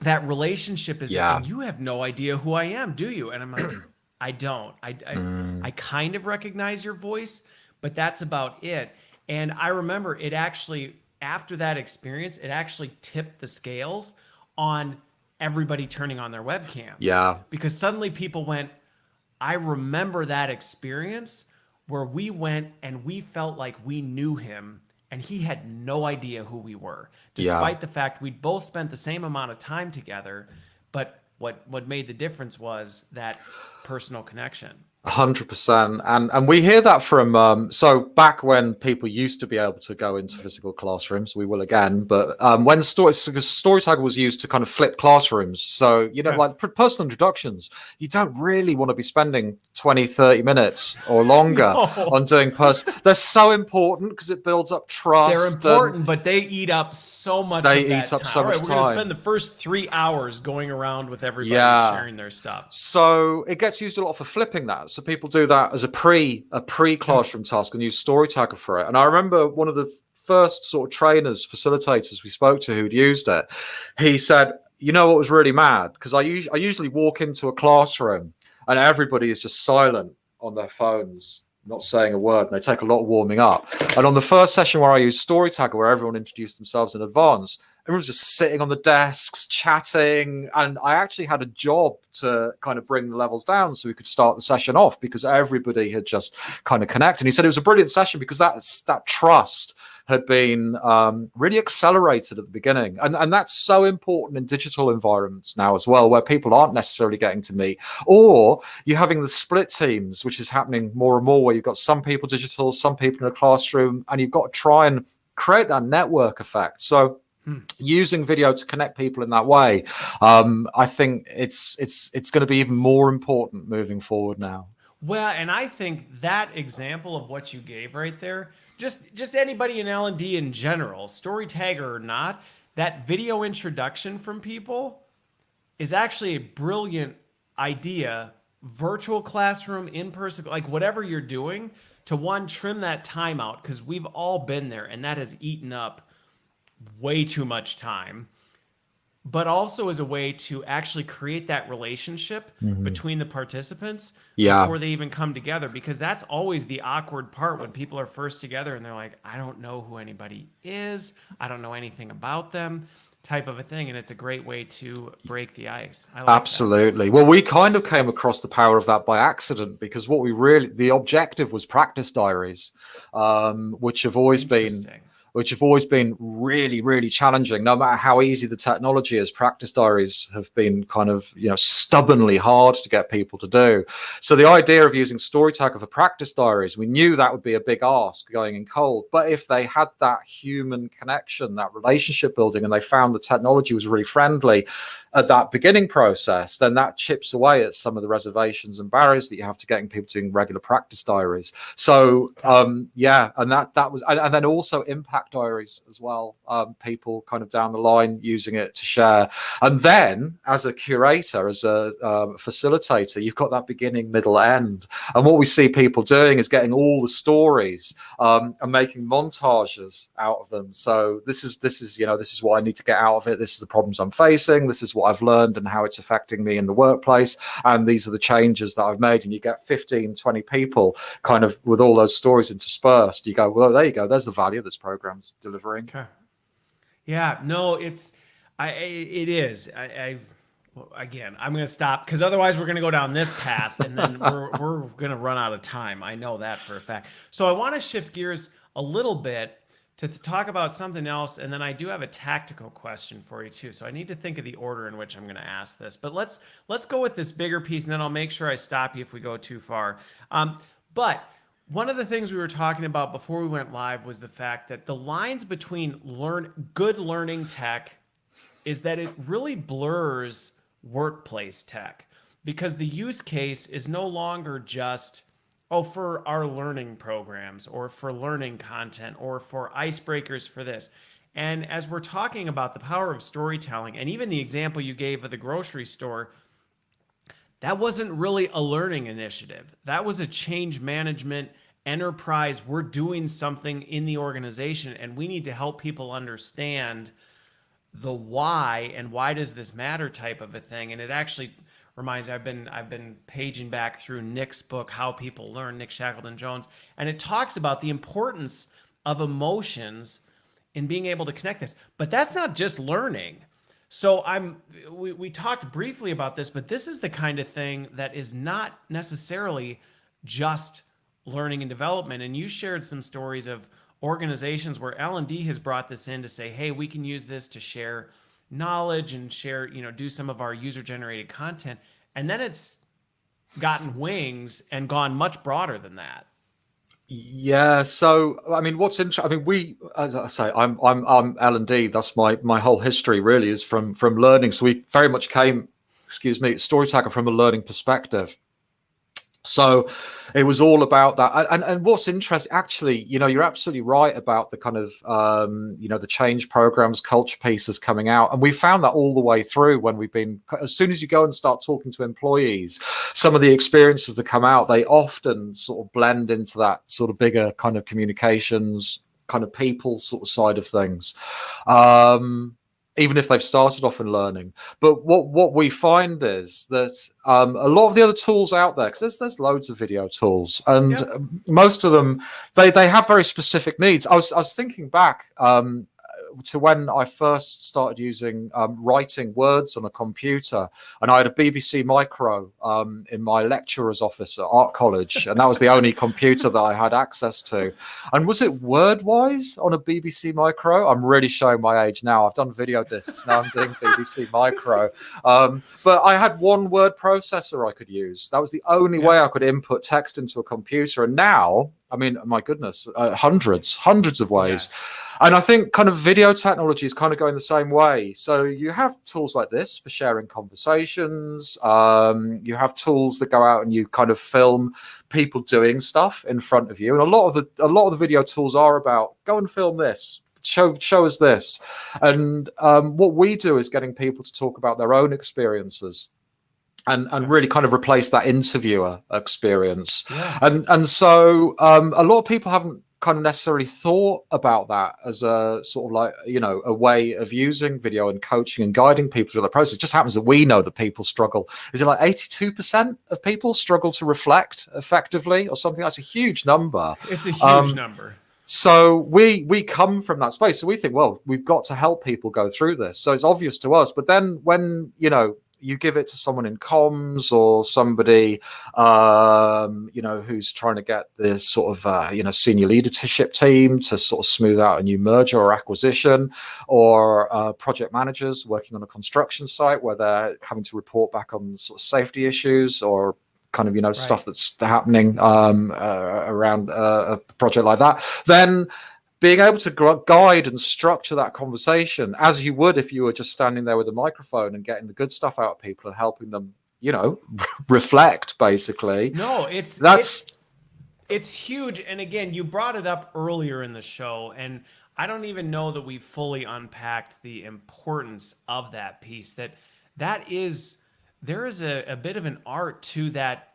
That relationship is there, and you have no idea who I am, do you? And I'm like, I don't. I kind of recognize your voice, but that's about it. And I remember it actually, after that experience, it actually tipped the scales on everybody turning on their webcams. Yeah. Because suddenly people went, I remember that experience where we went and we felt like we knew him and he had no idea who we were, despite the fact we'd both spent the same amount of time together. But what made the difference was that personal connection. 100%. And we hear that from so back when people used to be able to go into physical classrooms, we will again, but when StoryTagger was used to kind of flip classrooms, so like personal introductions, you don't really want to be spending 20-30 minutes or longer on doing they're so important because it builds up trust. They're important, but they eat up so much they of that eat up time. so much All right, we're going to time. spend the first 3 hours going around with everybody sharing their stuff. So it gets used a lot for flipping that. So people do that as a pre-classroom task and use StoryTagger for it. And I remember one of the first sort of trainers, facilitators we spoke to who'd used it, he said, you know what was really mad? Because I usually walk into a classroom and everybody is just silent on their phones, not saying a word, and they take a lot of warming up. And on the first session where I used StoryTagger, where everyone introduced themselves in advance, everyone was just sitting on the desks, chatting, and I actually had a job to kind of bring the levels down so we could start the session off because everybody had just kind of connected. And he said it was a brilliant session because that trust had been really accelerated at the beginning. And that's so important in digital environments now as well, where people aren't necessarily getting to meet. Or you're having the split teams, which is happening more and more, where you've got some people digital, some people in a classroom, and you've got to try and create that network effect. So using video to connect people in that way, I think it's going to be even more important moving forward now. Well, and I think that example of what you gave right there, just anybody in L&D in general, StoryTagger or not, that video introduction from people is actually a brilliant idea virtual classroom, in person, like whatever you're doing, to one, trim that time out, because we've all been there and that has eaten up way too much time, but also as a way to actually create that relationship between the participants Yeah. before they even come together, because that's always the awkward part when people are first together and they're like, I don't know who anybody is, I don't know anything about them, type of a thing. And it's a great way to break the ice. I like Absolutely. Well, we kind of came across the power of that by accident, because what we really, the objective was practice diaries, which have always been really, really challenging. No matter how easy the technology is, practice diaries have been kind of, stubbornly hard to get people to do. So the idea of using StoryTagger for practice diaries, we knew that would be a big ask going in cold. But if they had that human connection, that relationship building, and they found the technology was really friendly at that beginning process, then that chips away at some of the reservations and barriers that you have to getting people doing regular practice diaries. So and that was, and then also impact diaries as well. People kind of down the line using it to share. And then as a curator, as a facilitator, you've got that beginning, middle, end. And what we see people doing is getting all the stories and making montages out of them. So this is what I need to get out of it. This is the problems I'm facing. This is what I've learned and how it's affecting me in the workplace. And these are the changes that I've made. And you get 15, 20 people kind of with all those stories interspersed. You go, well, there you go. There's the value this program's delivering. Okay. Yeah, no, it is. Again, I'm going to stop, because otherwise we're going to go down this path and then we're going to run out of time. I know that for a fact. So I want to shift gears a little bit to talk about something else, and then I do have a tactical question for you too. So I need to think of the order in which I'm going to ask this. But let's go with this bigger piece, and then I'll make sure I stop you if we go too far. But one of the things we were talking about before we went live was the fact that the lines between good learning tech is that it really blurs workplace tech, because the use case is no longer just, for our learning programs or for learning content or for icebreakers for this. And as we're talking about the power of storytelling, and even the example you gave of the grocery store, that wasn't really a learning initiative. That was a change management enterprise. We're doing something in the organization and we need to help people understand the why and why does this matter type of a thing. And it actually reminds me, I've been paging back through Nick's book, How People Learn, Nick Shackleton Jones, and it talks about the importance of emotions in being able to connect this. But that's not just learning. So we talked briefly about this, but this is the kind of thing that is not necessarily just learning and development. And you shared some stories of organizations where L&D has brought this in to say, hey, we can use this to share knowledge and share, do some of our user-generated content. And then it's gotten wings and gone much broader than that. Yeah. So, I mean, what's interesting, I mean, we, as I say, I'm L&D. That's my whole history really is from learning. So we very much came, StoryTagger from a learning perspective. So it was all about that. And what's interesting, actually, you're absolutely right about the kind of, the change programs, culture pieces coming out. And we found that all the way through when we've been, as soon as you go and start talking to employees, some of the experiences that come out, they often sort of blend into that sort of bigger kind of communications, kind of people sort of side of things. Even if they've started off in learning. But what we find is that a lot of the other tools out there, because there's loads of video tools, and most of them, they have very specific needs. I was thinking back to when I first started using writing words on a computer, and I had a BBC Micro in my lecturer's office at Art College, and that was the only computer that I had access to. And was it WordWise on a BBC Micro? I'm really showing my age now. I've done video discs, now I'm doing BBC Micro. But I had one word processor I could use. That was the only way I could input text into a computer. And now, I mean, my goodness, hundreds of ways. Yes. And I think kind of video technology is kind of going the same way. So you have tools like this for sharing conversations. You have tools that go out and you kind of film people doing stuff in front of you. And a lot of the video tools are about go and film this. Show us this. And what we do is getting people to talk about their own experiences and really kind of replace that interviewer experience. Yeah. And so a lot of people haven't kind of necessarily thought about that as a sort of like, you know, a way of using video and coaching and guiding people through the process. It just happens that we know that people struggle. Is it like 82% of people struggle to reflect effectively or something? That's a huge number. It's a huge number. So we come from that space. So we think, well, we've got to help people go through this. So it's obvious to us. But then when, you know, you give it to someone in comms or somebody, you know, who's trying to get this sort of, you know, senior leadership team to sort of smooth out a new merger or acquisition, or project managers working on a construction site where they're having to report back on sort of safety issues or kind of, you know, stuff that's happening around a project like that, then being able to guide and structure that conversation as you would if you were just standing there with a microphone and getting the good stuff out of people and helping them, you know, reflect, basically. No, it's huge. And again, you brought it up earlier in the show, and I don't even know that we fully unpacked the importance of that piece. There is a bit of an art to that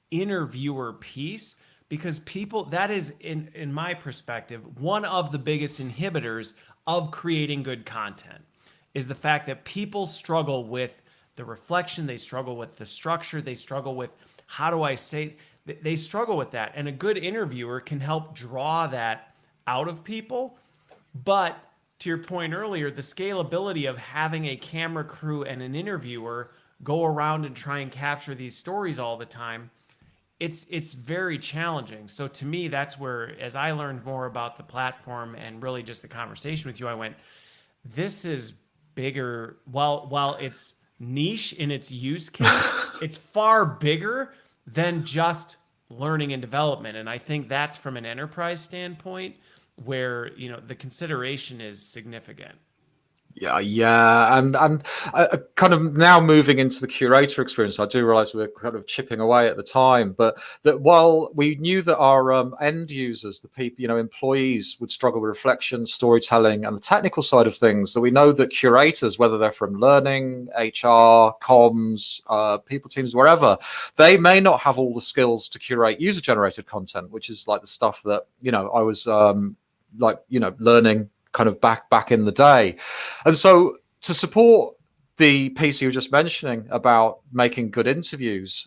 interviewer piece, because people, that is in my perspective, one of the biggest inhibitors of creating good content is the fact that people struggle with the reflection, they struggle with the structure, they struggle with how do I say, they struggle with that. And a good interviewer can help draw that out of people. But to your point earlier, the scalability of having a camera crew and an interviewer go around and try and capture these stories all the time, it's very challenging. So to me, that's where, as I learned more about the platform and really just the conversation with you, I went, this is bigger. While it's niche in its use case, it's far bigger than just learning and development. And I think that's from an enterprise standpoint where, you know, the consideration is significant. Yeah, and kind of now moving into the curator experience, I do realize we're kind of chipping away at the time, but that while we knew that our end users, the people, you know, employees would struggle with reflection, storytelling, and the technical side of things, that we know that curators, whether they're from learning, HR, comms, people teams, wherever, they may not have all the skills to curate user-generated content, which is like the stuff that, you know, I was like, you know, learning kind of back in the day. And so to support the piece you were just mentioning about making good interviews,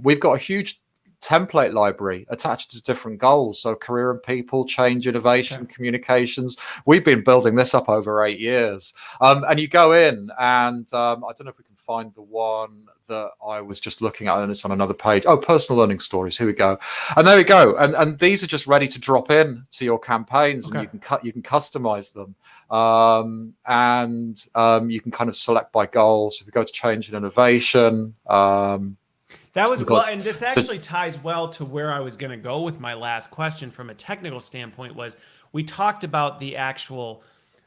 we've got a huge template library attached to different goals. So career and people, change, innovation, communications. We've been building this up over 8 years. And you go in and I don't know if we can find the one that I was just looking at, and it's on another page. Oh, personal learning stories. Here we go. And there we go. And these are just ready to drop in to your campaigns, and you can customize them. And you can kind of select by goals. If you go to change and innovation, that was well, and this actually ties well to where I was going to go with my last question from a technical standpoint. Was we talked about the actual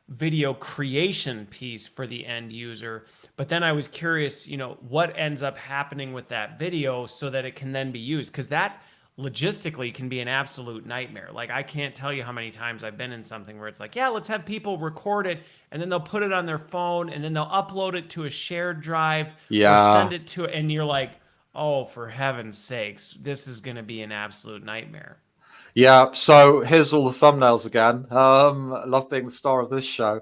video creation piece for the end user, but then I was curious, you know, what ends up happening with that video so that it can then be used, because that logistically can be an absolute nightmare. Like, I can't tell you how many times I've been in something where it's like, yeah, let's have people record it, and then they'll put it on their phone, and then they'll upload it to a shared drive, or send it to, and you're like, oh, for heaven's sakes, this is going to be an absolute nightmare. Yeah, so here's all the thumbnails again. Love being the star of this show.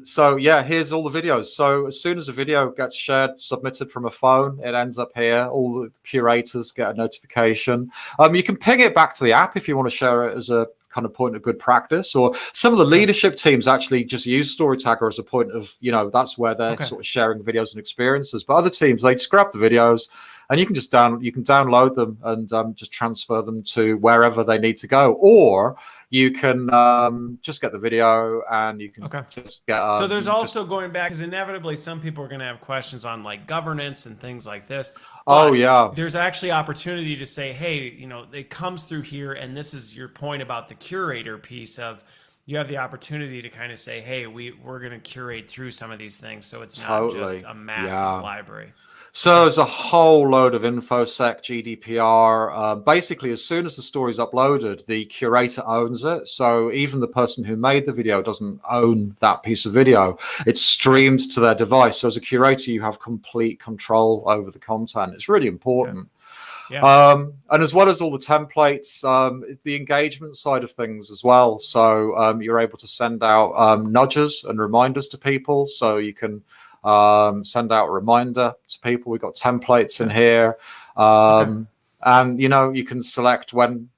So yeah, here's all the videos. So as soon as a video gets shared, submitted from a phone, it ends up here. All the curators get a notification. You can ping it back to the app if you want to share it as a kind of point of good practice, or some of the leadership teams actually just use StoryTagger as a point of, you know, that's where they're sort of sharing videos and experiences. But other teams, they just grab the videos, and you can just download them and just transfer them to wherever they need to go, or you can just get the video and you can just get. So there's also going back, because inevitably some people are going to have questions on like governance and things like this. Oh yeah, there's actually opportunity to say, hey, you know, it comes through here, and this is your point about the curator piece of. You have the opportunity to kind of say, hey, we're going to curate through some of these things, so it's not just a massive library. So there's a whole load of InfoSec, GDPR. Basically, as soon as the story's uploaded, the curator owns it. So even the person who made the video doesn't own that piece of video. It's streamed to their device. So as a curator, you have complete control over the content. It's really important. Yeah. And as well as all the templates, the engagement side of things as well. So you're able to send out nudges and reminders to people. So you can send out a reminder to people. We've got templates in here. And, you know, you can select when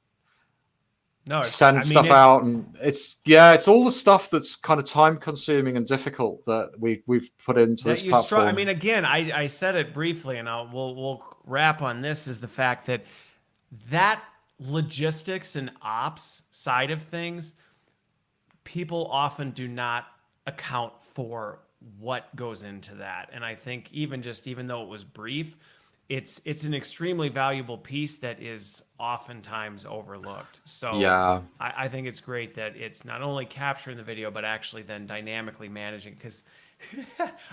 to send stuff out. And it's all the stuff that's kind of time consuming and difficult that we've put into this platform. I mean, again, I said it briefly, and we'll wrap on this, is the fact that logistics and ops side of things, people often do not account for what goes into that. And I think even though it was brief, it's an extremely valuable piece that is oftentimes overlooked. So yeah, I think it's great that it's not only capturing the video, but actually then dynamically managing. Because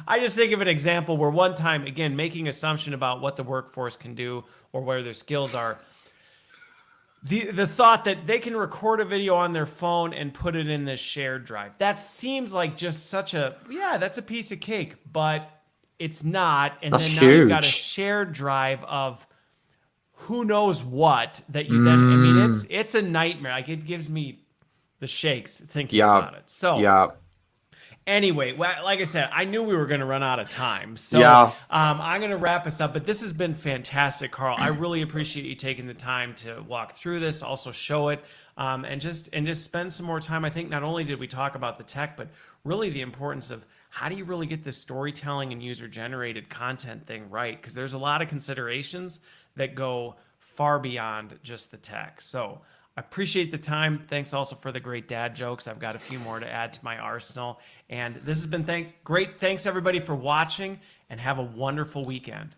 I just think of an example where one time, again, making assumption about what the workforce can do or where their skills are. The thought that they can record a video on their phone and put it in this shared drive. That seems like just such a, that's a piece of cake, but it's not. And that's then now huge. you've got a shared drive of who knows what that you then, I mean, it's a nightmare. Like, it gives me the shakes thinking about it. So anyway, like I said, I knew we were going to run out of time. So I'm going to wrap us up. But this has been fantastic, Carl. I really appreciate you taking the time to walk through this, also show it, and just spend some more time. I think not only did we talk about the tech, but really the importance of how do you really get this storytelling and user-generated content thing right? Because there's a lot of considerations that go far beyond just the tech. So I appreciate the time. Thanks also for the great dad jokes. I've got a few more to add to my arsenal. And this has been great. Thanks everybody for watching, and have a wonderful weekend.